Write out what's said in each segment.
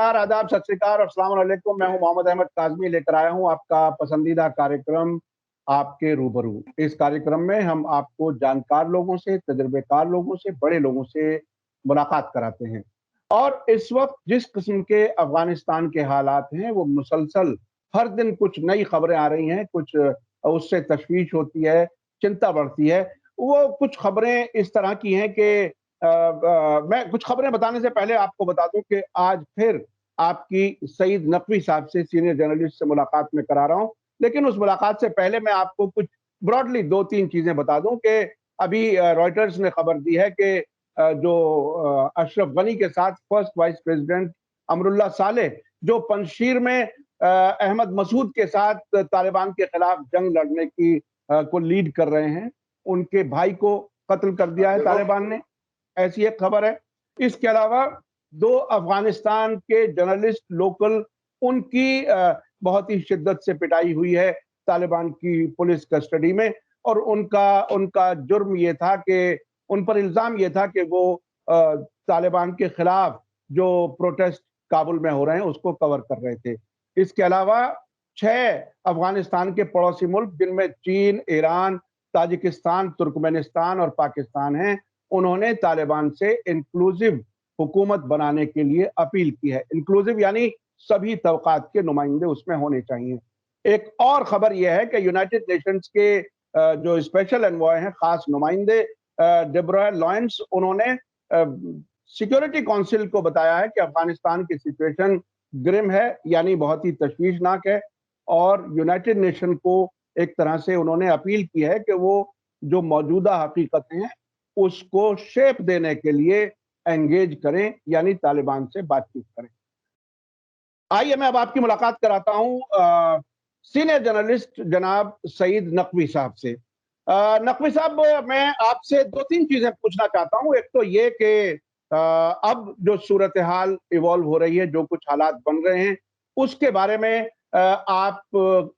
नमस्कार, आदाब, सत श्री अकाल और अस्सलाम वालेकुम। मैं हूं मोहम्मद अहमद काज़मी, लेकर आया हूं आपका पसंदीदा कार्यक्रम आपके रूबरू। इस कार्यक्रम में हम आपको जानकार लोगों से, तजुर्बेकार लोगों से, बड़े लोगों से मुलाकात कराते हैं। और इस वक्त जिस किस्म के अफगानिस्तान के हालात हैं, वो मुसलसल हर दिन कुछ नई खबरें आ रही हैं, कुछ उससे तशवीश होती है, चिंता बढ़ती है। वो कुछ खबरें इस तरह की हैं कि मैं कुछ खबरें बताने से पहले आपको बता दूं कि आज फिर आपकी सईद नकवी साहब से, सीनियर जर्नलिस्ट से मुलाकात में करा रहा हूं। लेकिन उस मुलाकात से पहले मैं आपको कुछ ब्रॉडली 2-3 चीजें बता दूं कि अभी रॉयटर्स ने खबर दी है कि जो अशरफ गनी के साथ first vice president Amrullah Saleh, जो पंजशीर में अहमद मसूद के साथ तालिबान के खिलाफ जंग लड़ने की को लीड कर रहे हैं, उनके भाई को कत्ल कर दिया है तालिबान ने, ऐसी एक खबर है। इसके अलावा 2 अफगानिस्तान के जर्नलिस्ट लोकल, उनकी बहुत ही शिद्दत से पिटाई हुई है तालिबान की पुलिस कस्टडी में। और उनका जुर्म ये था कि उन पर इल्जाम ये था कि वो तालिबान के खिलाफ जो प्रोटेस्ट काबुल में हो रहे हैं उसको कवर कर रहे थे। इसके अलावा 6 अफगानिस्तान के पड़ोसी मुल्क, जिनमें चीन, ईरान, ताजिकिस्तान, तुर्कमेनिस्तान और पाकिस्तान हैं, उन्होंने तालिबान से इंक्लूसिव हुकूमत बनाने के लिए अपील की है। इंक्लूसिव यानी सभी तबकात के नुमाइंदे उसमें होने चाहिए। एक और खबर यह है कि यूनाइटेड नेशंस के जो स्पेशल एनवॉय हैं, खास नुमाइंदे डेब्रा लॉरेंस, उन्होंने सिक्योरिटी काउंसिल को बताया है कि अफगानिस्तान की सिचुएशन ग्रिम है, यानी बहुत ही तशवीशनाक है। और यूनाइटेड नेशन को एक तरह से उन्होंने अपील की है कि वो जो मौजूदा हकीकतें हैं उसको शेप देने के लिए एंगेज करें, यानी तालिबान से बातचीत करें। आइए मैं अब आपकी मुलाकात कराता हूं सीनियर जर्नलिस्ट जनाब सईद नकवी साहब से। नकवी साहब, मैं आपसे 2-3 चीजें पूछना चाहता हूं। एक तो ये कि अब जो सूरत हाल इवॉल्व हो रही है, जो कुछ हालात बन रहे हैं, उसके बारे में आप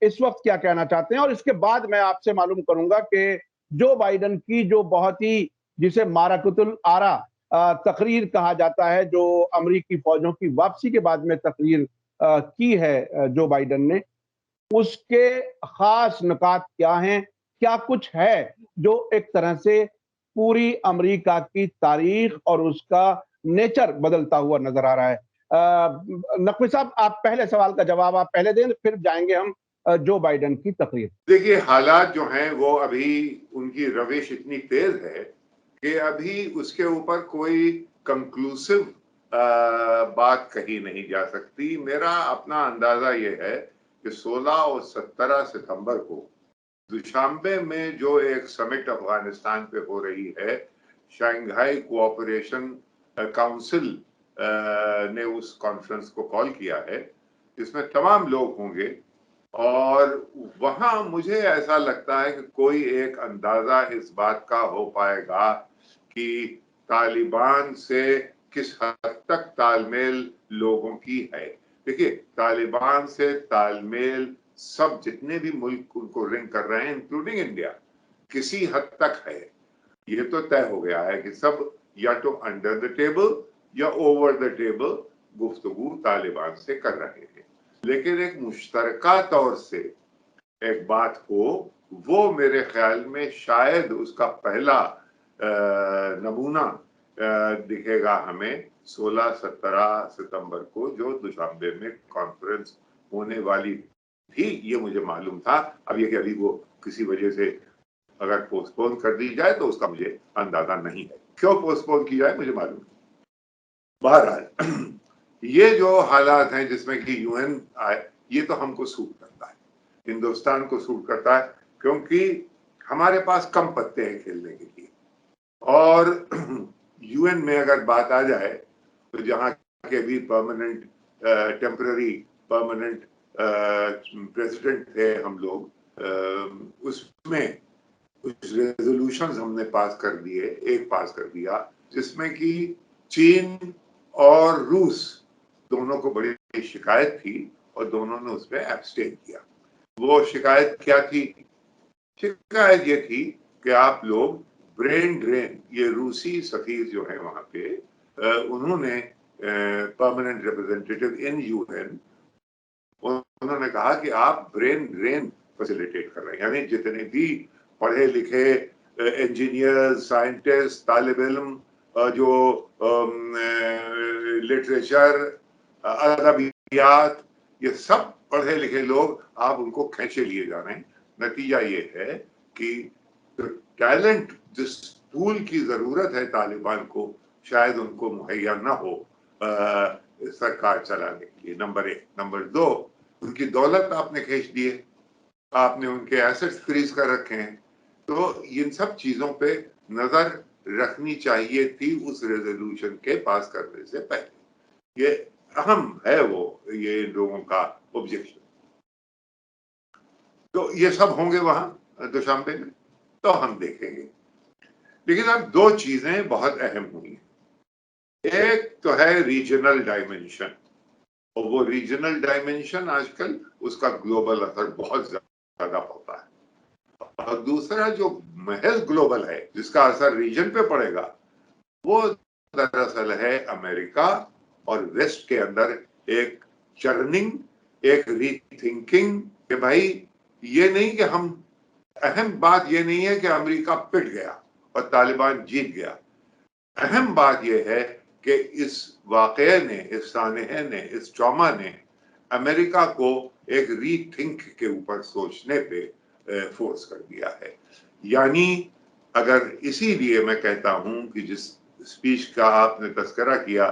इस वक्त क्या कहना चाहते हैं? और इसके बाद मैं आपसे मालूम करूंगा कि जो बाइडन की जो बहुत ही, जिसे मारकतुल आरा तकरीर कहा जाता है, जो अमरीकी फौजों की वापसी के बाद में तकरीर की है जो बाइडन ने, उसके खास नुकात क्या हैं? क्या कुछ है जो एक तरह से पूरी अमेरिका की तारीख और उसका नेचर बदलता हुआ नजर आ रहा है? नकवी साहब, आप पहले सवाल का जवाब आप पहले दें, फिर जाएंगे हम जो बाइडन की तकरीर। देखिए, हालात जो हैं वो अभी उनकी रविश इतनी तेज है कि अभी उसके ऊपर कोई कंक्लूसिव बात कही नहीं जा सकती। मेरा अपना अंदाजा ये है कि 16 और 17 सितंबर को दुशांबे में जो एक समिट अफगानिस्तान पे हो रही है, शंघाई कोऑपरेशन काउंसिल ने उस कॉन्फ्रेंस को कॉल किया है, जिसमें तमाम लोग होंगे। और वहां मुझे ऐसा लगता है कि कोई एक अंदाजा इस बात का हो पाएगा कि तालिबान से किस हद तक तालमेल लोगों की है। देखिए, तालिबान से तालमेल सब जितने भी मुल्क उनको रिंग कर रहे हैं, इंक्लूडिंग इंडिया, किसी हद तक है। ये तो तय हो गया है कि सब या तो अंडर द टेबल या ओवर द टेबल गुफ्तगू तालिबान से कर रहे हैं। लेकिन एक मुश्तरका तौर से एक बात हो, वो मेरे ख्याल में शायद उसका पहला नमूना दिखेगा हमें 16-17 सितंबर को, जो दुशांबे में कॉन्फ्रेंस होने वाली थी। ये मुझे मालूम था। अब ये कि अभी वो किसी वजह से अगर पोस्टपोन कर दी जाए तो उसका मुझे अंदाजा नहीं है। क्यों पोस्टपोन की जाए मुझे मालूम नहीं। बहरहाल ये जो हालात हैं जिसमें कि यूएन आए, ये तो हमको सूट करता है, हिंदुस्तान को सूट करता है, क्योंकि हमारे पास कम पत्ते हैं खेलने के लिए। और यूएन में अगर बात आ जाए तो जहाँ के भी परमानेंट टेम्पररी परमानेंट प्रेसिडेंट थे हम लोग, उसमें कुछ रेजोल्यूशंस हमने पास कर दिए। एक पास कर दिया जिसमें कि चीन और रूस दोनों को बड़ी शिकायत थी और दोनों ने उस पर एब्सटेन किया। वो शिकायत क्या थी? शिकायत ये थी कि आप लोग ब्रेन ड्रेन, ये रूसी सफीर जो है वहां पे, उन्होंने परमानेंट रिप्रेजेंटेटिव इन यूएन, उन्होंने कहा कि आप ब्रेन ड्रेन फैसिलिटेट कर रहे हैं, यानी जितने भी पढ़े लिखे इंजीनियर्स, साइंटिस्ट, तालिब इल्म, जो लिटरेचर, अदबियात, ये सब पढ़े लिखे लोग, आप उनको खींचे लिए जा रहे हैं। नतीजा ये है कि टैलेंट, जिस पूल की जरूरत है तालिबान को, शायद उनको मुहैया ना हो सरकार चलाने के लिए, नंबर एक। नंबर दो, उनकी दौलत आपने खींच दी है, आपने उनके एसेट्स फ्रीज कर रखे हैं। तो इन सब चीजों पे नजर रखनी चाहिए थी उस रेजोल्यूशन के पास करने से पहले। ये अहम है वो, ये लोगों का ऑब्जेक्शन। तो ये सब होंगे वहां दुशांबे में, तो हम देखेंगे। लेकिन अब दो चीजें बहुत अहम हुई। एक तो है रीजनल डायमेंशन, और वो रीजनल डायमेंशन आजकल उसका ग्लोबल असर बहुत ज्यादा होता है। और दूसरा जो महज ग्लोबल है, जिसका असर रीजन पे पड़ेगा, वो दरअसल है अमेरिका और वेस्ट के अंदर एक चर्निंग, एक रीथिंकिंग कि भाई ये नहीं कि हम, अहम बात ये नहीं है कि अमेरिका पिट गया और तालिबान जीत गया। अहम बात यह है कि इस वाक़ये ने, इस सानहे ने, इस ट्रॉमा ने अमेरिका को एक रीथिंक के ऊपर सोचने पे फोर्स कर दिया है। यानी अगर, इसीलिए मैं कहता हूं कि जिस स्पीच का आपने तस्करा किया,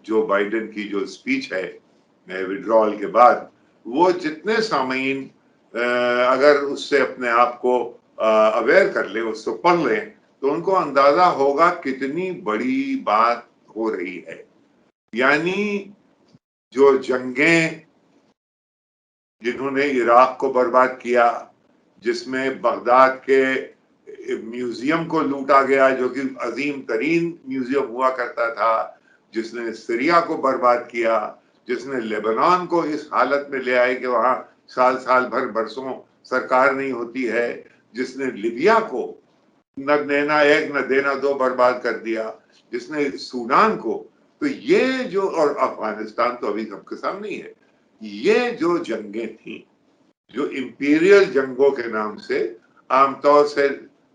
जो बाइडेन की जो स्पीच है विड्रॉल के बाद, वो जितने सामीन अगर उससे अपने आप को अवेयर कर ले, उसको पढ़ लें, तो उनको अंदाजा होगा कितनी बड़ी बात हो रही है। यानी जो जंगें जिन्होंने इराक को बर्बाद किया, जिसमें बगदाद के म्यूजियम को लूटा गया, जो कि अजीम तरीन म्यूजियम हुआ करता था, जिसने सीरिया को बर्बाद किया, जिसने लेबनान को इस हालत में ले आए कि वहां साल साल भर बरसों सरकार नहीं होती है, जिसने लिबिया को न देना एक न देना दो बर्बाद कर दिया, जिसने सूडान को, तो ये जो, और अफगानिस्तान तो अभी सबके सामने ही है, ये जो जंगें थी, जो इंपीरियल जंगों के नाम से, आमतौर से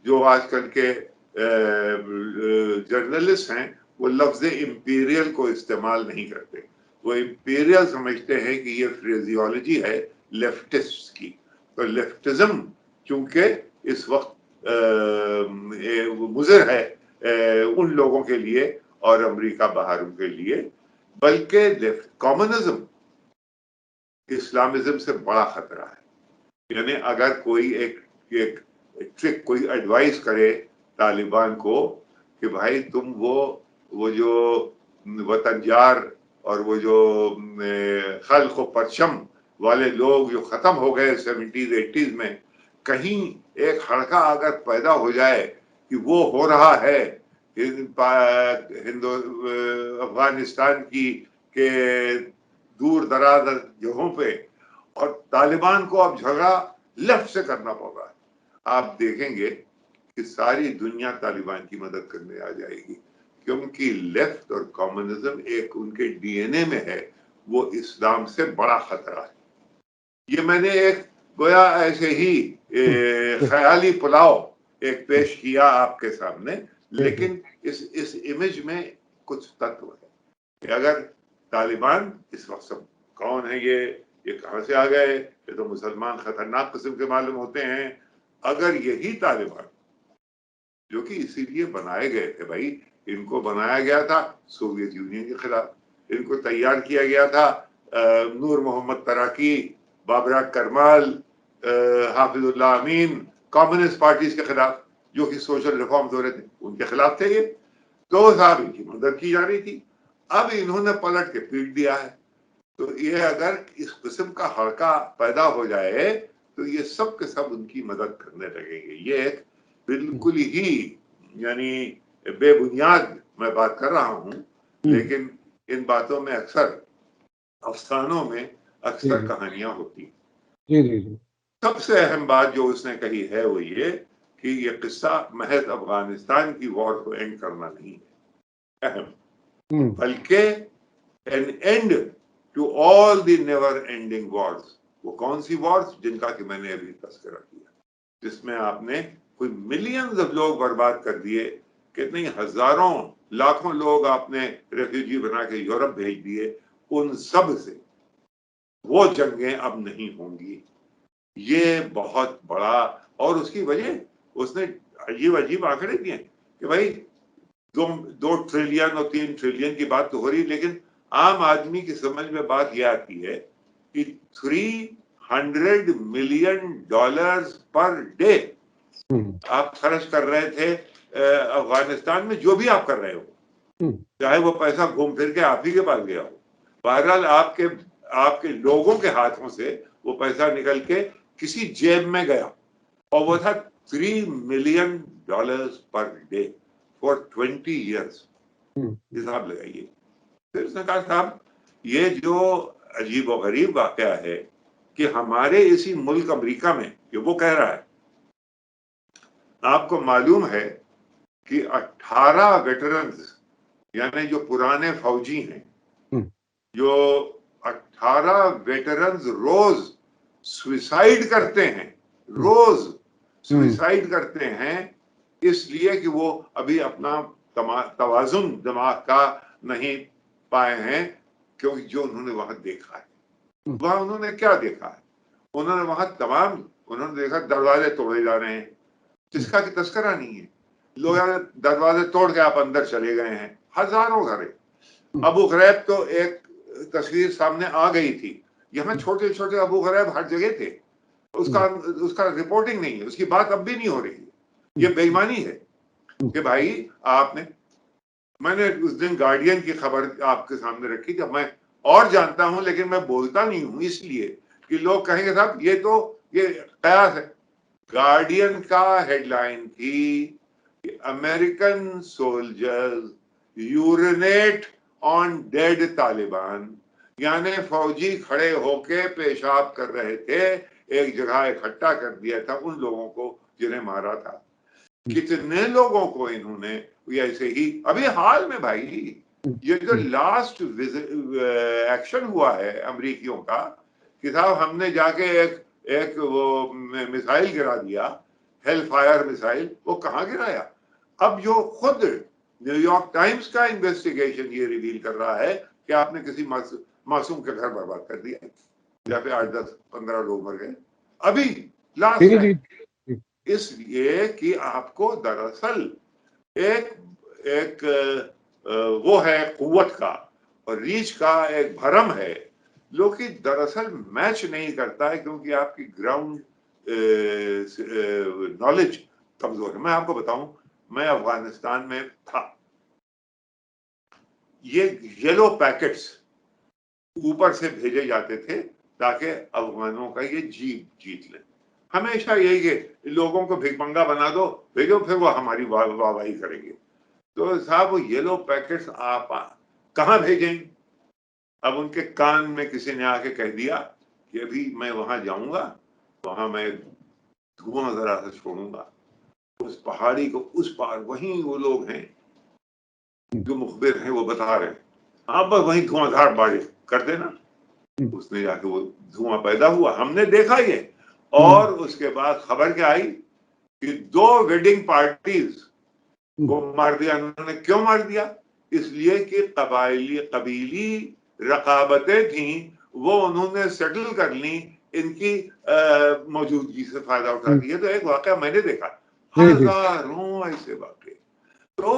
जो आजकल के जर्नलिस्ट हैं, वो लफ्ज इंपीरियल को इस्तेमाल नहीं करते। वो इंपीरियल समझते हैं कि ये फ्रेजियोलॉजी है लेफ्टिस्ट की। तो लेफ्टिज्म चूंकि इस वक्त मुज़र है उन लोगों के लिए और अमेरिका बाहरों के लिए, बल्कि कम्युनिज्म इस्लामिज्म से बड़ा खतरा है। यानी अगर कोई एक ट्रिक, कोई एडवाइस करे तालिबान को कि भाई तुम वो जो वतनजार और वो जो खल्क़ व परचम वाले लोग जो खत्म हो गए 70s 80s में, कहीं एक हड़का अगर पैदा हो जाए कि वो हो रहा है अफगानिस्तान की के दूर दराज जगहों पे, और तालिबान को अब झगड़ा लेफ्ट से करना पड़ रहा है, आप देखेंगे कि सारी दुनिया तालिबान की मदद करने आ जाएगी, क्योंकि लेफ्ट और कम्युनिज्म एक उनके डीएनए में है, वो इस्लाम से बड़ा खतरा है। ये मैंने एक गोया ऐसे ही ख्याली पुलाव एक पेश किया आपके सामने, लेकिन इस इमेज में कुछ तत्व है कि अगर तालिबान इस वक्त सब कौन है, ये कहां से आ गए, ये तो मुसलमान खतरनाक किस्म के मालूम होते हैं। अगर यही तालिबान, जो कि इसीलिए बनाए गए थे भाई, इनको बनाया गया था सोवियत यूनियन के खिलाफ, इनको तैयार किया गया था नूर मोहम्मद तराकी, बाबरा करमाल, हाफिजुल्लाह अमीन, कम्युनिस्ट पार्टीज के खिलाफ, जो कि सोशल रिफॉर्म्स हो रहे थे, उनके खिलाफ थे ये। तो साहब इनकी मदद की जा रही थी, अब इन्होंने पलट के पीट दिया है। तो ये अगर इस किस्म का हड़का पैदा हो जाए तो ये सब के सब उनकी मदद करने लगेंगे। ये एक बिल्कुल ही यानी बेबुनियाद मैं बात कर रहा हूं, लेकिन इन बातों में अक्सर, अफसानों में अक्सर कहानियां होती हैं। जी जी जी। सबसे अहम बात जो उसने कही है वो ये कि ये किस्सा महज अफगानिस्तान की वॉर को एंड करना नहीं है अहम, बल्कि an end to all the never ending wars. वो कौन सी wars? जिनका कि मैंने अभी तस्करा किया, जिसमें आपने कोई मिलियंस ऑफ लोग बर्बाद कर दिए, कितने हजारों लाखों लोग आपने रेफ्यूजी बना के यूरोप भेज दिए, उन सब से वो जंगें अब नहीं होंगी। ये बहुत बड़ा, और उसकी वजह उसने अजीब अजीब आंकड़े दिए कि भाई 2 ट्रिलियन और 3 ट्रिलियन की बात तो हो रही, लेकिन आम आदमी की समझ में बात यह आती है कि $300 मिलियन पर डे आप खर्च कर रहे थे अफगानिस्तान में, जो भी आप कर रहे हो, चाहे वो पैसा घूम फिर के आप ही के पास गया हो, बहरहाल आपके लोगों के हाथों से वो पैसा निकल के किसी जेब में गया, और वो था $3 million per day for 20 years। हिसाब लगाइए। फिर उसने कहा साहब ये जो अजीब और गरीब वाकया है कि हमारे इसी मुल्क अमेरिका में, ये वो कह रहा है, आपको मालूम है कि 18 वेटरन्स, यानी जो पुराने फौजी हैं, जो 18 वेटरन्स रोज सुसाइड करते हैं, रोज सुसाइड करते हैं, इसलिए कि वो अभी अपना तवाजुन दिमाग का नहीं पाए हैं, क्योंकि जो उन्होंने वहां देखा है, वहां उन्होंने क्या देखा है, उन्होंने देखा दरवाजे तोड़े जा रहे हैं, जिसका कि तस्करा नहीं है, लोग दरवाजे तोड़ के आप अंदर चले गए हैं, हजारों घरे। अबू गरैब तो एक तस्वीर सामने आ गई थी, यहाँ छोटे छोटे अबू गरैब हर जगह थे, उसका रिपोर्टिंग नहीं है, उसकी बात अब भी नहीं हो रही है। ये बेईमानी है कि भाई मैंने उस दिन गार्डियन की खबर आपके सामने रखी थी, मैं और जानता हूं लेकिन मैं बोलता नहीं हूं, इसलिए कि लोग कहेंगे साहब ये कयास है। गार्डियन का हेडलाइन थी American soldiers urinate on dead Taliban, यानी फौजी खड़े होके पेशाब कर रहे थे, एक जगह इकट्ठा कर दिया था उन लोगों को जिन्हें मारा था। कितने लोगों को इन्होंने ऐसे ही, अभी हाल में भाई ये जो लास्ट एक्शन हुआ है अमरीकियों का कि साहब हमने जाके एक वो मिसाइल गिरा दिया, हेल फायर मिसाइल, वो कहाँ गिराया? अब जो खुद न्यूयॉर्क टाइम्स का इन्वेस्टिगेशन ये रिवील कर रहा है कि आपने किसी मासूम के घर बर्बाद कर दिया, जहाँ पे 8, 10, 15 लोग मर गए अभी लास्ट, इसलिए कि आपको दरअसल एक वो है कुव्वत का और रीच का एक भरम है, जो कि दरअसल मैच नहीं करता है, क्योंकि आपकी ग्राउंड नॉलेज कमजोर है। मैं आपको बताऊं, मैं अफगानिस्तान में था, ये येलो पैकेट्स ऊपर से भेजे जाते थे ताकि अफगानों का ये जीत ले। हमेशा यही कि लोगों को भिखमंगा बना दो, भेजो, फिर वो हमारी वाहवाही करेंगे। तो साहब वो येलो पैकेट्स आप कहाँ भेजेंगे? अब उनके कान में किसी ने आके कह दिया कि अभी मैं वहां जाऊंगा, वहां मैं धुआं जरा सा छोड़ूंगा, उस पहाड़ी को उस पार वहीं वो लोग हैं जो मुखबिर हैं, वो बता रहे हैं, आप बस वहीं धुआंधार बारिश कर देना। उसने जाके वो धुआं पैदा हुआ, हमने देखा ये, और उसके बाद खबर क्या आई कि 2 वेडिंग पार्टीज को मार दिया उन्होंने। क्यों मार दिया? इसलिए कि कबीली रकाबतें थी, वो उन्होंने सेटल कर ली, इनकी मौजूदगी से फायदा उठा लिया। तो एक वाकया मैंने देखा, हजारों ऐसे वाकये। तो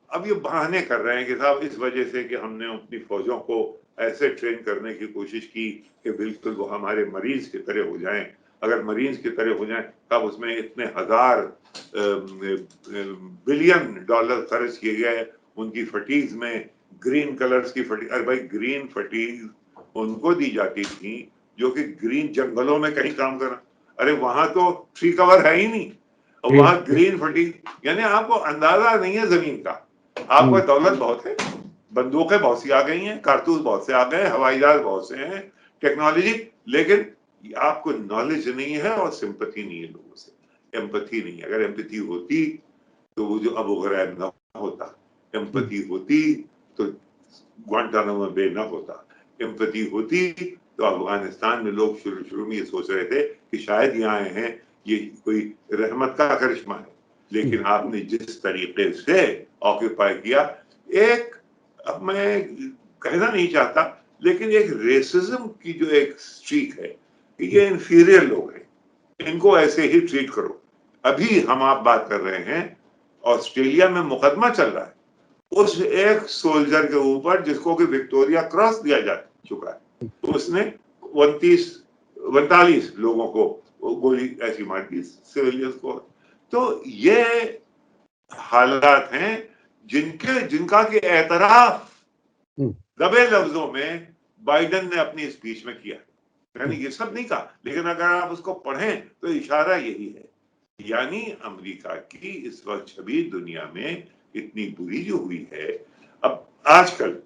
अब ये बहाने कर रहे हैं कि साहब इस वजह से कि हमने अपनी फौजों को ऐसे ट्रेन करने की कोशिश की कि बिल्कुल वो हमारे मरीज की तरह हो जाएं। अगर मरीज की तरह हो जाएं तब उसमें इतने हजार $बिलियन खर्च किए गए उनकी फटीज में, ग्रीन कलर्स की फटीज। अरे भाई ग्रीन फटीज उनको दी जाती थी जो कि ग्रीन जंगलों में कहीं काम कर, अरे वहां तो ट्री कवर है ही नहीं, वहां ग्रीन फटीज, यानी आपको अंदाजा नहीं है जमीन का। आपको दौलत बहुत है, बंदूकें बहुत सी आ गई हैं, कारतूस बहुत से आ गए, हवाई जहाज बहुत से हैं, टेक्नोलॉजी, लेकिन आपको नॉलेज नहीं है और सिंपैथी नहीं है लोगों से, एम्पैथी नहीं। अगर एम्पैथी होती तो वो जो अबू गरैब ना होता, एम्पैथी होती तो ग्वांटानामो बे न होता, एम्पैथी होती तो अफगानिस्तान में लोग शुरू में ये सोच रहे थे कि शायद यहाँ आए हैं ये कोई रहमत का करिश्मा है, लेकिन आपने जिस तरीके से ऑक्यूपाई किया, एक, अब मैं कहना नहीं चाहता, लेकिन एक रेसिज्म की जो एक स्ट्रीक है कि ये इंफीरियर लोग हैं, इनको ऐसे ही ट्रीट करो। अभी हम आप बात कर रहे हैं, ऑस्ट्रेलिया में मुकदमा चल रहा है उस एक सोल्जर के ऊपर जिसको कि विक्टोरिया क्रॉस दिया जा चुका है, उसने 42 लोगों को गोली ऐसी मार दी, सिविलियंस को। तो ये हालात हैं जिनका के एतराफ दबे लफ्जों में बाइडेन ने अपनी स्पीच में किया। यानी ये सब नहीं कहा, लेकिन अगर आप उसको पढ़ें तो इशारा यही है, यानी अमेरिका की इस वक्त छवि दुनिया में इतनी बुरी जो हुई है। अब आजकल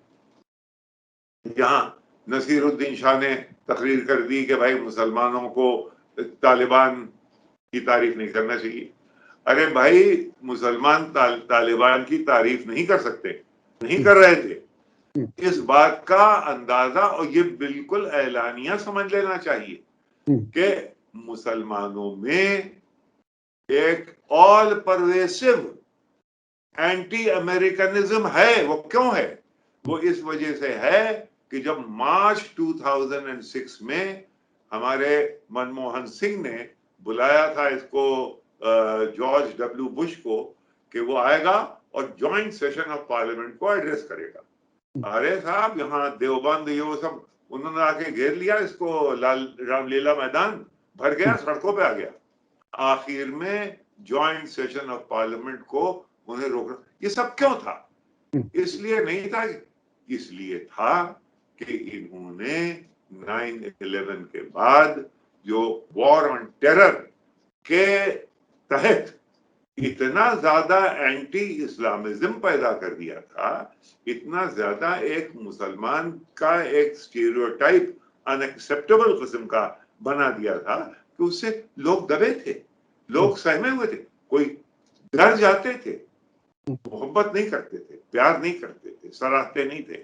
यहाँ नसीरुद्दीन शाह ने तकरीर कर दी कि भाई मुसलमानों को तालिबान की तारीफ नहीं करना चाहिए। अरे भाई, मुसलमान तालिबान की तारीफ नहीं कर सकते, नहीं कर रहे थे। इस बात का अंदाजा, और ये बिल्कुल ऐलानिया समझ लेना चाहिए कि मुसलमानों में एक ऑल परवेसिव एंटी अमेरिकनिज्म है। वो क्यों है? वो इस वजह से है कि जब मार्च 2006 में हमारे मनमोहन सिंह ने बुलाया था इसको जॉर्ज डब्ल्यू बुश को कि वो आएगा और जॉइंट सेशन ऑफ पार्लियामेंट को एड्रेस करेगा। अरे साहब, यहाँ देवबंद ये वो सब उन्होंने आके घेर लिया इसको, रामलीला मैदान भर गया, सड़कों पे आ गया। आखिर में जॉइंट सेशन ऑफ पार्लियामेंट को उन्हें रोकना। ये सब क्यों था? इसलिए नहीं था, इसलिए था कि इन्होंने 9/11 के बाद जो वॉर ऑन टेरर के तहत इतना ज्यादा एंटी इस्लामिज्म पैदा कर दिया था, इतना ज्यादा एक मुसलमान का एक स्टीरियोटाइप अनएक्सेप्टेबल किस्म का बना दिया था कि उससे लोग दबे थे, लोग सहमे हुए थे, कोई डर जाते थे, मोहब्बत नहीं करते थे, प्यार नहीं करते थे, सराहते नहीं थे।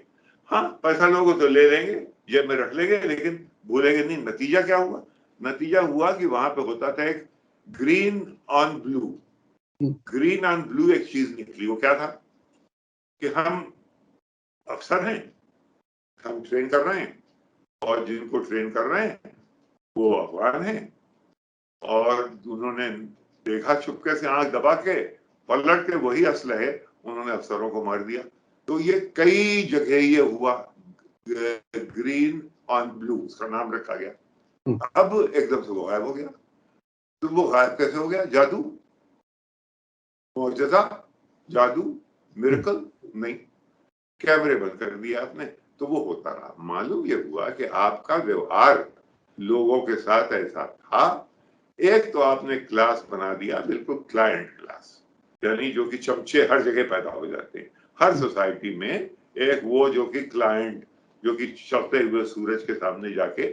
हाँ, पैसा लोगों तो ले लेंगे, जेब में रख लेंगे, लेकिन भूलेंगे नहीं। नतीजा क्या हुआ? नतीजा हुआ कि वहां पे होता था एक green on blue. Green on blue एक चीज निकली। वो क्या था कि हम अफसर हैं, हम ट्रेन कर रहे हैं, और जिनको ट्रेन कर रहे हैं वो अफगान हैं, और उन्होंने देखा चुपके से, आंख दबा के, पलट के वही असलहे उन्होंने अफसरों को मार दिया। तो ये कई जगह ये हुआ, ग्रीन ऑन ब्लू उसका नाम रखा गया। अब एकदम से वो गायब हो गया। तो वो गायब कैसे हो गया? जादू, मौजज़ा, जादू, मिरेकल? नहीं, कैमरे बंद कर दिए आपने, तो वो होता रहा। मालूम ये हुआ कि आपका व्यवहार लोगों के साथ ऐसा था, एक तो आपने क्लास बना दिया, बिल्कुल क्लाइंट क्लास, यानी जो कि चमचे हर जगह पैदा हो जाते हैं हर सोसाइटी में। एक वो जो कि क्लाइंट, जो कि चलते हुए सूरज के सामने जाके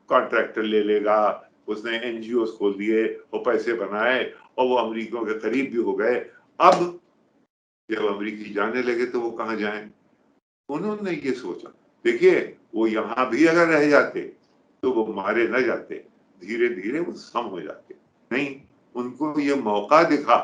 कॉन्ट्रैक्टर ले लेगा, उसने एनजीओ खोल दिए, वो पैसे बनाए, और वो अमेरिकियों के करीब भी हो गए। अब जब अमेरिकी जाने लगे तो वो कहाँ जाएं? उन्होंने ये सोचा, देखिए, वो यहाँ भी अगर रह जाते तो वो मारे न जाते, धीरे धीरे वो सम हो जाते। नहीं, उनको ये मौका दिखा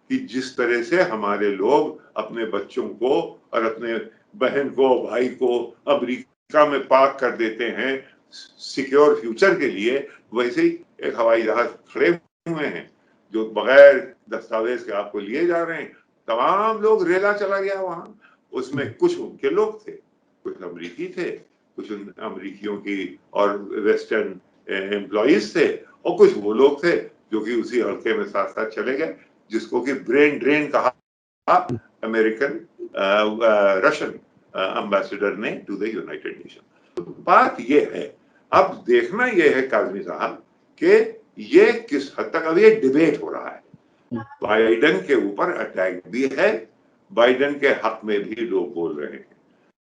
कि जिस तरह से हमारे लोग अपने बच्चों को और अपने बहन को, भाई को अमेरिका में पार्क कर देते हैं सिक्योर फ्यूचर के लिए, वैसे ही एक हवाई जहाज खड़े हुए हैं जो बगैर दस्तावेज के आपको लिए जा रहे हैं। तमाम लोग, रेला चला गया वहां। उसमें कुछ उनके लोग थे, कुछ अमेरिकी थे, कुछ अमेरिकियों की और वेस्टर्न एम्प्लॉइज थे, और कुछ वो लोग थे जो कि उसी हल्के में साथ साथ चले गए, जिसको कि ब्रेन ड्रेन कहा अमेरिकन रशियन एम्बेसडर ने टू द यूनाइटेड नेशन। बात ये है, अब देखना ये है काज़मी साहब कि ये किस हद तक, अब ये डिबेट हो रहा है, बाइडेन के ऊपर अटैक भी है, बाइडेन के हक में भी लोग बोल रहे हैं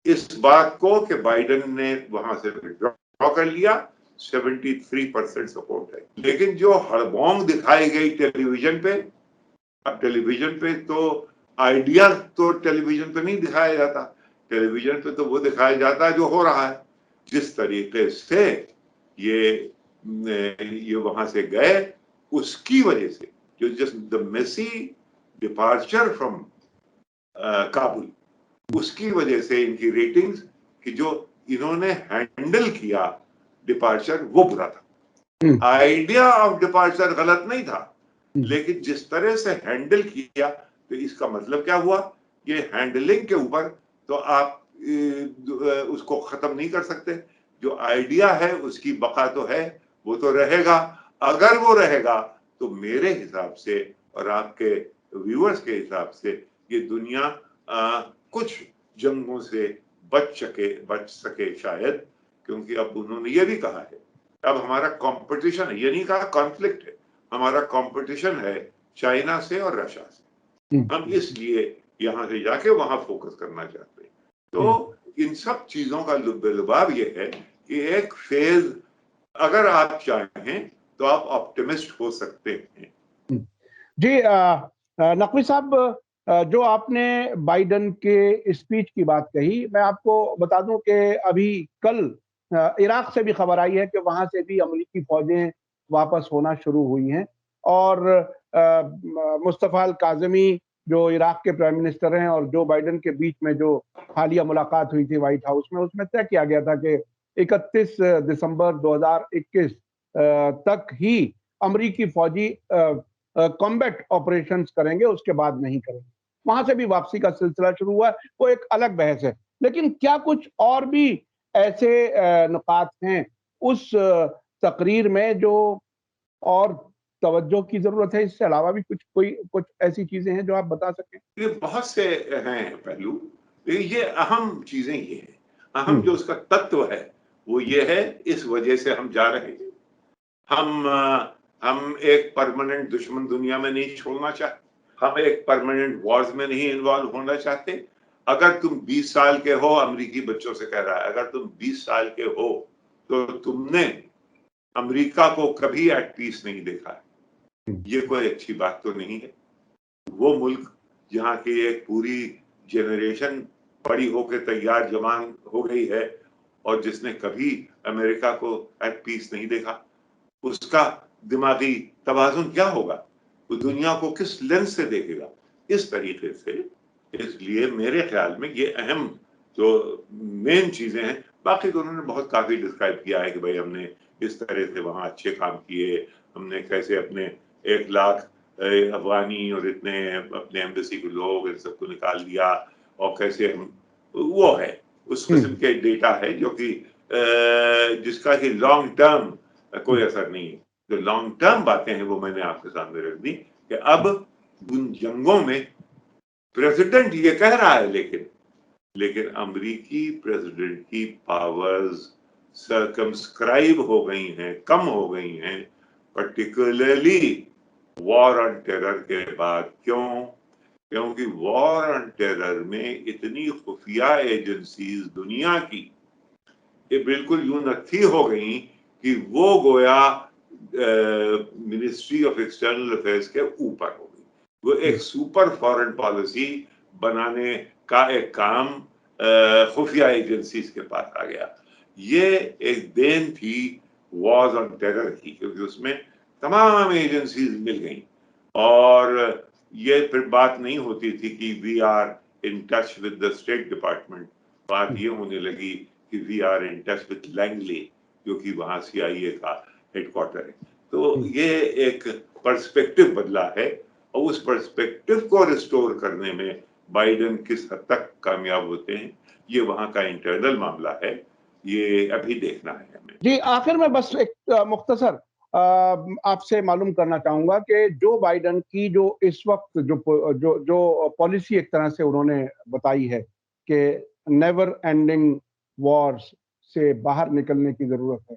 इस बात को कि बाइडेन ने वहां से विड्रॉ कर लिया, 73% सपोर्ट है। लेकिन जो हड़बोंग दिखाई गई टेलीविजन पे, अब टेलीविजन पे तो आइडिया तो टेलीविजन पे नहीं दिखाया जाता, ٹیلی ویژن پہ تو وہ دکھایا جاتا ہے جو ہو رہا ہے. جس طریقے سے یہ وہاں سے گئے اس کی وجہ سے جو جس دا میسی ڈپارچر فرام کابل اس کی وجہ سے ان کی ریٹنگز کہ جو انہوں نے ہینڈل کیا ڈپارچر وہ برا تھا. آئیڈیا آف ڈپارچر غلط نہیں تھا لیکن جس طرح سے ہینڈل کیا تو اس کا مطلب کیا ہوا یہ ہینڈلنگ کے اوپر تو آپ اس کو ختم نہیں کر سکتے. جو آئیڈیا ہے اس کی بقا تو ہے وہ تو رہے گا. اگر وہ رہے گا تو میرے حساب سے اور آپ کے ویورز کے حساب سے یہ دنیا کچھ جنگوں سے بچ سکے شاید, کیونکہ اب انہوں نے یہ بھی کہا ہے اب ہمارا کمپٹیشن ہے, یہ نہیں کہا کانفلکٹ ہے, ہمارا کمپٹیشن ہے چائنا سے اور رشیا سے. ہم اس لیے یہاں سے جا کے وہاں فوکس کرنا چاہتے ہیں. تو ان سب چیزوں کا لب لباب یہ ہے کہ ایک فیز اگر آپ چاہیں تو آپ آپٹیمسٹ ہو سکتے ہیں. جی نقوی صاحب, جو آپ نے بائیڈن کے اسپیچ کی بات کہی, میں آپ کو بتا دوں کہ ابھی کل عراق سے بھی خبر آئی ہے کہ وہاں سے بھی امریکی فوجیں واپس ہونا شروع ہوئی ہیں, اور مصطفیٰ الکاظمی جو عراق کے پرائم منسٹر ہیں اور جو بائیڈن کے بیچ میں جو حالیہ ملاقات ہوئی تھی وائٹ ہاؤس میں, اس میں طے کیا گیا تھا کہ 31 دسمبر 2021 تک ہی امریکی فوجی کمبیٹ آپریشنز کریں گے, اس کے بعد نہیں کریں گے. وہاں سے بھی واپسی کا سلسلہ شروع ہوا ہے, وہ ایک الگ بحث ہے. لیکن کیا کچھ اور بھی ایسے نکات ہیں اس تقریر میں جو اور توجہ کی ضرورت ہے؟ اس سے علاوہ بھی کچھ ایسی چیزیں ہیں جو آپ بتا سکیں؟ یہ بہت سے ہیں پہلو. یہ اہم چیزیں یہ ہیں, اہم جو اس کا تتو ہے وہ یہ ہے اس وجہ سے ہم جا رہے ہیں. ہم ایک پرماننٹ دشمن دنیا میں نہیں چھوڑنا چاہتے, ہم ایک پرماننٹ وارز میں نہیں انوالو ہونا چاہتے. اگر تم 20 سال کے ہو, امریکی بچوں سے کہہ رہا ہے, اگر تم 20 سال کے ہو تو تم نے امریکہ کو کبھی ایٹ پیس نہیں دیکھا ہے. یہ کوئی اچھی بات تو نہیں ہے. وہ ملک جہاں کی ایک پوری جنریشن بڑی ہو کے تیار جوان ہو گئی ہے اور جس نے کبھی امریکہ کو ایٹ پیس نہیں دیکھا, اس کا دماغی توازن کیا ہوگا, وہ دنیا کو کس لینس سے دیکھے گا. اس طریقے سے اس لیے میرے خیال میں یہ اہم جو مین چیزیں ہیں. باقی تو انہوں نے بہت کافی ڈسکرائب کیا ہے کہ بھائی ہم نے اس طرح سے وہاں اچھے کام کیے, ہم نے کیسے اپنے 1 لاکھ افغانی اور اتنے اپنے ایمبیسی کے لوگ ان سب کو نکال دیا, اور کیسے ہم وہ ہے اس قسم کے ڈیٹا ہے جو کہ جس کا کہ لانگ ٹرم کوئی اثر نہیں ہے. جو لانگ ٹرم باتیں ہیں وہ میں نے آپ کے سامنے رکھ دی کہ اب ان جنگوں میں پریزیڈنٹ یہ کہہ رہا ہے لیکن امریکی پریزیڈنٹ کی پاورز سرکمسکرائب ہو گئی ہیں, کم ہو گئی ہیں, پرٹیکولرلی وار آن ٹیرر کے بعد. کیونکہ وار آن ٹیرر میں اتنی خفیہ ایجنسیز دنیا کی یہ بالکل یوں نتھی ہو گئیں کہ وہ گویا منسٹری آف ایکسٹرنل افیئرس کے اوپر ہو گئی. وہ ایک سپر فارن پالیسی بنانے کا ایک کام خفیہ ایجنسیز کے پاس آ گیا. یہ ایک دین تھی وارز آن ٹیرر کی, کیونکہ اس میں تمام ایجنسیز مل گئیں, اور یہ پھر بات نہیں ہوتی تھی کہ we are in touch with the State Department. بات یہ ہونے لگی کہ we are in touch with Langley جو کہ وہاں CIA کا ہیڈ کوارٹر ہے. تو یہ ایک پرسپیکٹو بدلا ہے, اور اس پرسپیکٹو کو ریسٹور کرنے میں بائیڈن کس حد تک کامیاب ہوتے ہیں یہ وہاں کا انٹرنل معاملہ ہے, یہ ابھی دیکھنا ہے ہمیں. جی آخر میں بس ایک مختصر آپ سے معلوم کرنا چاہوں گا کہ جو بائیڈن کی جو اس وقت جو پالیسی ایک طرح سے انہوں نے بتائی ہے کہ نیور اینڈنگ وارز سے باہر نکلنے کی ضرورت ہے.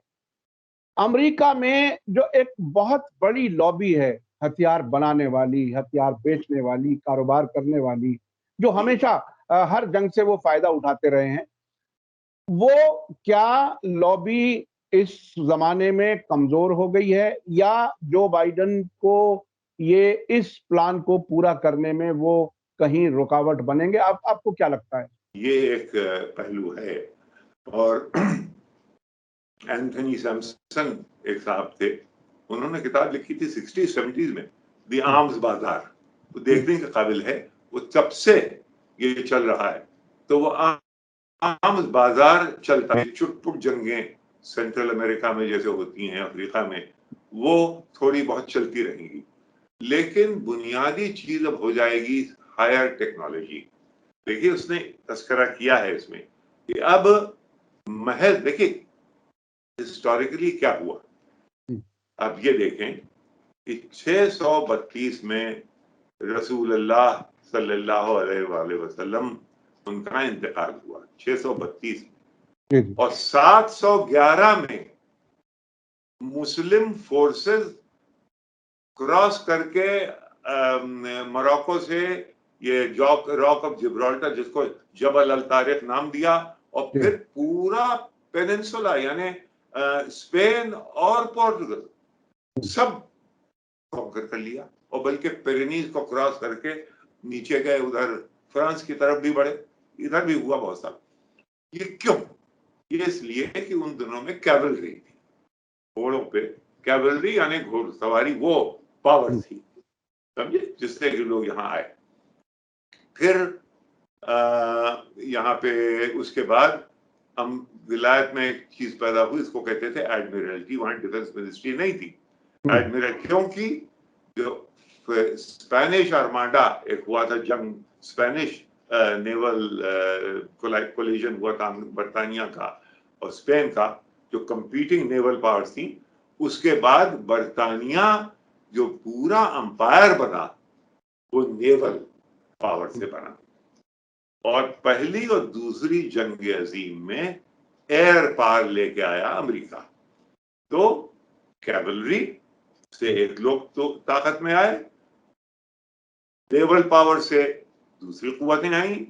امریکہ میں جو ایک بہت بڑی لابی ہے ہتھیار بنانے والی, ہتھیار بیچنے والی, کاروبار کرنے والی, جو ہمیشہ ہر جنگ سے وہ فائدہ اٹھاتے رہے ہیں, وہ کیا لابی اس زمانے میں کمزور ہو گئی ہے, یا جو بائیڈن کو یہ اس پلان کو پورا کرنے میں وہ کہیں رکاوٹ بنیں گے؟ آپ کو کیا لگتا ہے؟ یہ ایک پہلو ہے. اور اینتھنی سیمسن ایک صاحب تھے, انہوں نے کتاب لکھی تھی 60-70 میں, دی آرمز بازار, وہ دیکھنے کے قابل ہے. وہ تب سے یہ چل رہا ہے. تو وہ آرمز بازار چلتا ہے. چھٹ پٹ جنگیں سینٹرل امریکہ میں جیسے ہوتی ہیں, افریقہ میں, وہ تھوڑی بہت چلتی رہیں گی. لیکن بنیادی چیز اب ہو جائے گی ہائر ٹیکنالوجی. دیکھیے اس نے تذکرہ کیا ہے اس میں کہ اب محض دیکھیے ہسٹوریکلی کیا ہوا. اب یہ دیکھیں کہ 632 میں رسول اللہ صلی اللہ علیہ وآلہ وسلم ان کا انتقال ہوا 632 میں, اور 711 میں مسلم فورسز کراس کر کے موراکو سے یہ راک آف جبرالٹر, جس کو جبل الطارق نام دیا, اور پھر پورا پیننسولا یعنی اسپین اور پورٹگل سب کانکر کر لیا, اور بلکہ پیرینیز کو کراس کر کے نیچے گئے, ادھر فرانس کی طرف بھی بڑھے, ادھر بھی ہوا بہت سارا. یہ کیوں؟ یہ اس لیے کہ ان دنوں میں کیولری تھی, گھوڑوں پہ کیولری یعنی گھوڑ سواری, وہ پاور تھی, سمجھے, جس سے لوگ یہاں آئے. پھر یہاں پہ اس کے بعد ہم ولایت میں ایک چیز پیدا ہوئی, اس کو کہتے تھے ایڈمیرلٹی. وہاں ڈیفنس منسٹری نہیں تھی. ایڈمیرل کیونکہ جو اسپینش آرماڈا ایک ہوا تھا جنگ, اسپینش نیول کولیجن ہوا تھا برطانیہ کا اور اسپین کا, جو کمپیٹنگ نیول پاورز تھیں. اس کے بعد برطانیہ جو پورا امپائر بنا وہ نیول پاور سے بنا, اور پہلی اور دوسری جنگ عظیم میں ایئر پاور لے کے آیا امریکہ. تو کیولری سے ایک لوگ تو طاقت میں آئے, نیول پاور سے دوسری قوتیں آئیں,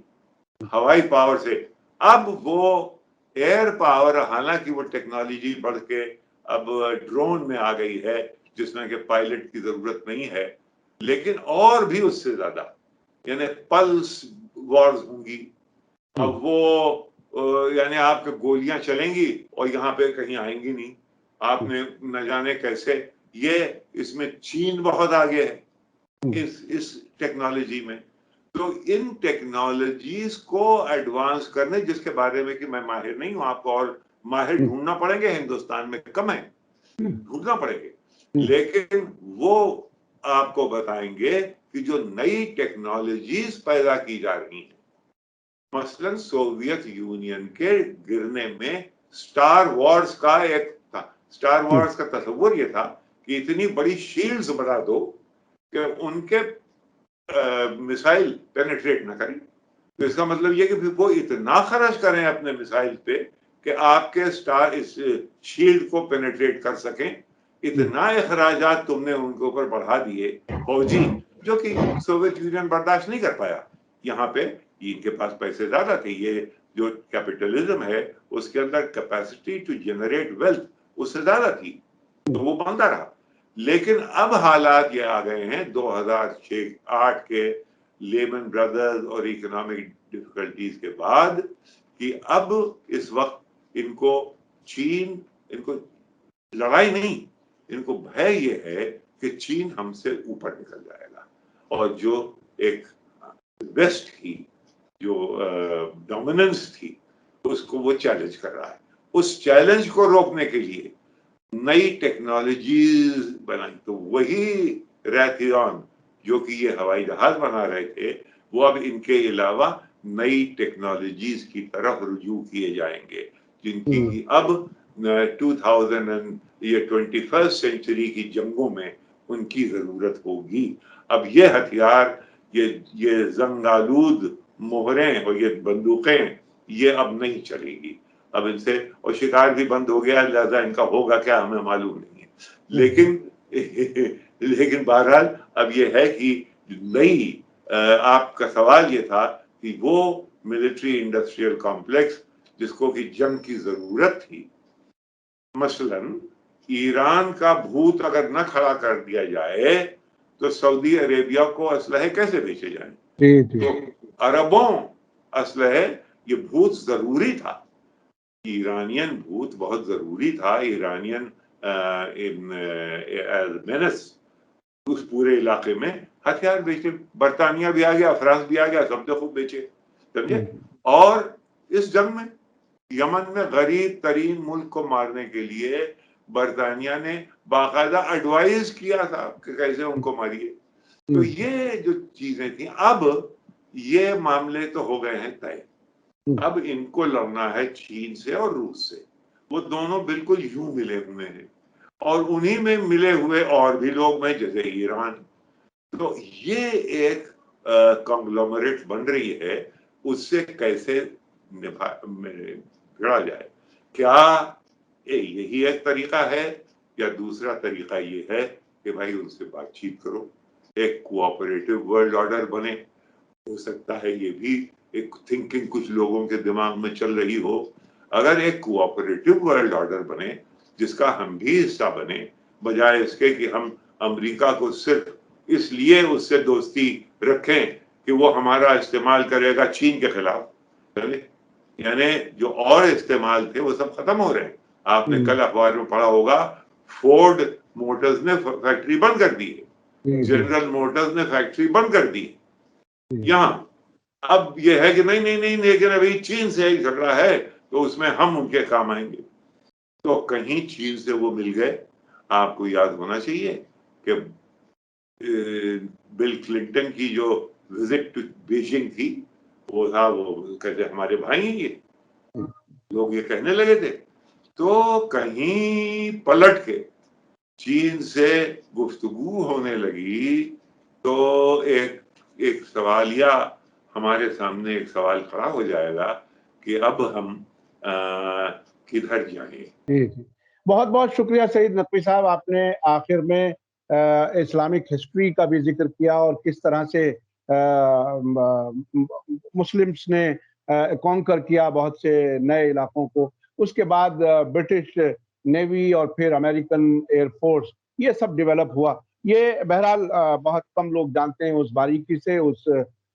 ہوائی پاور سے. اب وہ ایئر پاور, حالانکہ وہ ٹیکنالوجی بڑھ کے اب ڈرون میں آ گئی ہے جس میں کہ پائلٹ کی ضرورت نہیں ہے, لیکن اور بھی اس سے زیادہ یعنی پلس وارز ہوں گی. اب وہ یعنی آپ کے گولیاں چلیں گی اور یہاں پہ کہیں آئیں گی نہیں, آپ نے نہ جانے کیسے. یہ اس میں چین بہت آگے ہے اس ٹیکنالوجی میں. تو ان ٹیکنالوجیز کو ایڈوانس کرنے, جس کے بارے میں کہ میں ماہر نہیں ہوں, آپ کو اور ماہر ڈھونڈنا پڑیں گے, ہندوستان میں کم ہے, ڈھونڈنا پڑیں گے, لیکن وہ آپ کو بتائیں گے کہ جو نئی ٹیکنالوجیز پیدا کی جا رہی ہیں, مثلاً سوویت یونین کے گرنے میں سٹار وارز کا ایک تھا. سٹار وارز کا تصور یہ تھا کہ اتنی بڑی شیلڈز بنا دو کہ ان کے میسائل پینیٹریٹ نہ کریں. تو اس کا مطلب یہ کہ وہ اتنا خرچ کریں اپنے میسائل پہ کہ آپ کے سٹار اس شیلڈ کو پینیٹریٹ کر سکیں. اتنا اخراجات تم نے ان کے اوپر بڑھا دیے فوجی, جو کہ سوویت یونین برداشت نہیں کر پایا. یہاں پہ ان کے پاس پیسے زیادہ تھے. یہ جو کیپٹلزم ہے اس کے اندر کیپیسٹی ٹو جنریٹ ویلتھ اس سے زیادہ تھی, تو وہ بنتا رہا. لیکن اب حالات یہ آ گئے ہیں 2006-08 کے لیمن بردرز اور اکنامک ڈیفیکلٹیز کے بعد کہ اب اس وقت ان کو چین, ان کو لڑائی نہیں, ان کو بھے یہ ہے کہ چین ہم سے اوپر نکل جائے گا, اور جو ایک ویسٹ کی جو ڈومیننس تھی اس کو وہ چیلنج کر رہا ہے. اس چیلنج کو روکنے کے لیے نئی ٹیکنالوجیز بنائی. تو وہی ریتھیون جو کہ یہ ہوائی جہاز بنا رہے تھے, وہ اب ان کے علاوہ نئی ٹیکنالوجیز کی طرف رجوع کیے جائیں گے, جن کی اب 21st سینچری کی جنگوں میں ان کی ضرورت ہوگی. اب یہ ہتھیار, یہ زنگ آلود مہریں اور یہ بندوقیں, یہ اب نہیں چلے گی اب ان سے, اور شکار بھی بند ہو گیا, لہذا ان کا ہوگا کیا ہمیں معلوم نہیں ہے. لیکن بہرحال اب یہ ہے کہ نئی, آپ کا سوال یہ تھا کہ وہ ملٹری انڈسٹریل کمپلیکس جس کو کہ جنگ کی ضرورت تھی, مثلاً ایران کا بھوت اگر نہ کھڑا کر دیا جائے تو سعودی عربیہ کو اسلحے کیسے بیچے جائیں؟ تو اربوں اسلحے ये भूत जरूरी था, ईरानियन भूत बहुत जरूरी था, ईरानियन मेनस उस पूरे इलाके में हथियार बेचे, बरतानिया भी आ गया, फ्रांस भी आ गया, सब तो खूब बेचे, समझे। और इस जंग में यमन में गरीब तरीन मुल्क को मारने के लिए बरतानिया ने बाकायदा एडवाइस किया था कि कैसे उनको मारिए। तो ये जो चीजें थी, अब ये मामले तो हो गए हैं तय, अब इनको लड़ना है चीन से और रूस से। वो दोनों बिल्कुल यूं मिले हुए हैं और उन्हीं में मिले हुए और भी लोग हैं जैसे ईरान। तो ये एक कॉन्ग्लोमरेट बन रही है, उससे कैसे भिड़ा जाए। क्या यही एक तरीका है या दूसरा तरीका ये है कि भाई उनसे बातचीत करो, एक कोऑपरेटिव वर्ल्ड ऑर्डर बने। हो सकता है ये भी एक थिंकिंग कुछ लोगों के दिमाग में चल रही हो। अगर एक कोऑपरेटिव वर्ल्ड ऑर्डर बने जिसका हम भी हिस्सा बने, बजाय इसके कि हम अमेरिका को सिर्फ इसलिए उससे दोस्ती रखें कि वो हमारा इस्तेमाल करेगा चीन के खिलाफ, यानी जो और इस्तेमाल थे वो सब खत्म हो रहे हैं। आपने कल अखबार में पढ़ा होगा, फोर्ड मोटर्स ने फैक्ट्री बंद कर दी है, जनरल मोटर्स ने फैक्ट्री बंद कर दी है यहाँ। अब ये है कि नहीं नहीं नहीं, लेकिन अभी चीन से ही झगड़ा है तो उसमें हम उनके काम आएंगे। तो कहीं चीन से वो मिल गए। आपको याद होना चाहिए कि बिल क्लिंटन की जो विजिट टू बीजिंग थी, वो था, वो कहते हमारे भाई हैं ये, लोग ये कहने लगे थे। तो कहीं पलट के चीन से गुफ्तगू होने लगी तो एक सवालिया हमारे सामने एक सवाल खड़ा हो जाएगा कि अब हम किधर जाएं। जी जी, बहुत बहुत शुक्रिया सईद नकवी साहब, आपने आखिर में इस्लामिक हिस्ट्री का भी जिक्र किया और किस तरह से मुस्लिम्स ने कॉन्कर किया बहुत से नए इलाकों को। उसके बाद ब्रिटिश नेवी और फिर अमेरिकन एयरफोर्स, ये सब डेवलप हुआ। ये बहरहाल बहुत कम लोग जानते हैं उस बारीकी से, उस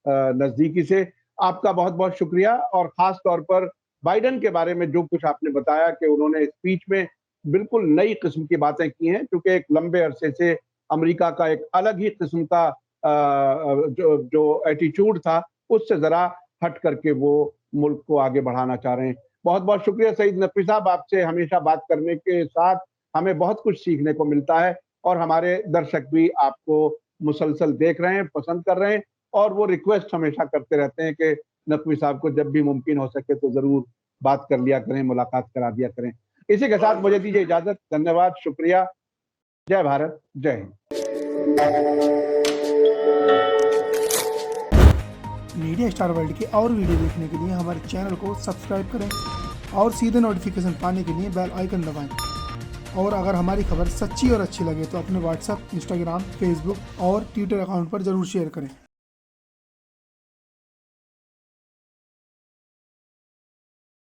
नज़दीकी से। आपका बहुत बहुत शुक्रिया। और ख़ास तौर पर बाइडेन के बारे में जो कुछ आपने बताया कि उन्होंने स्पीच में बिल्कुल नई किस्म की बातें की हैं, क्योंकि एक लंबे अरसे से अमेरिका का एक अलग ही किस्म का जो एटीट्यूड था, उससे ज़रा हट करके वो मुल्क को आगे बढ़ाना चाह रहे हैं। बहुत बहुत शुक्रिया सईद नकवी साहब, आपसे हमेशा बात करने के साथ हमें बहुत कुछ सीखने को मिलता है और हमारे दर्शक भी आपको मुसलसल देख रहे हैं, पसंद कर रहे हैं और वो रिक्वेस्ट हमेशा करते रहते हैं कि नकवी साहब को जब भी मुमकिन हो सके तो ज़रूर बात कर लिया करें, मुलाकात करा दिया करें। इसी के साथ मुझे दीजिए इजाज़त। धन्यवाद, शुक्रिया। जय भारत, जय हिंद। मीडिया स्टार वर्ल्ड के और वीडियो देखने के लिए हमारे चैनल को सब्सक्राइब करें और सीधे नोटिफिकेशन पाने के लिए बेल आइकन दबाएं। और अगर हमारी खबर सच्ची और अच्छी लगे तो अपने व्हाट्सएप, इंस्टाग्राम, फेसबुक और ट्विटर अकाउंट पर ज़रूर शेयर करें।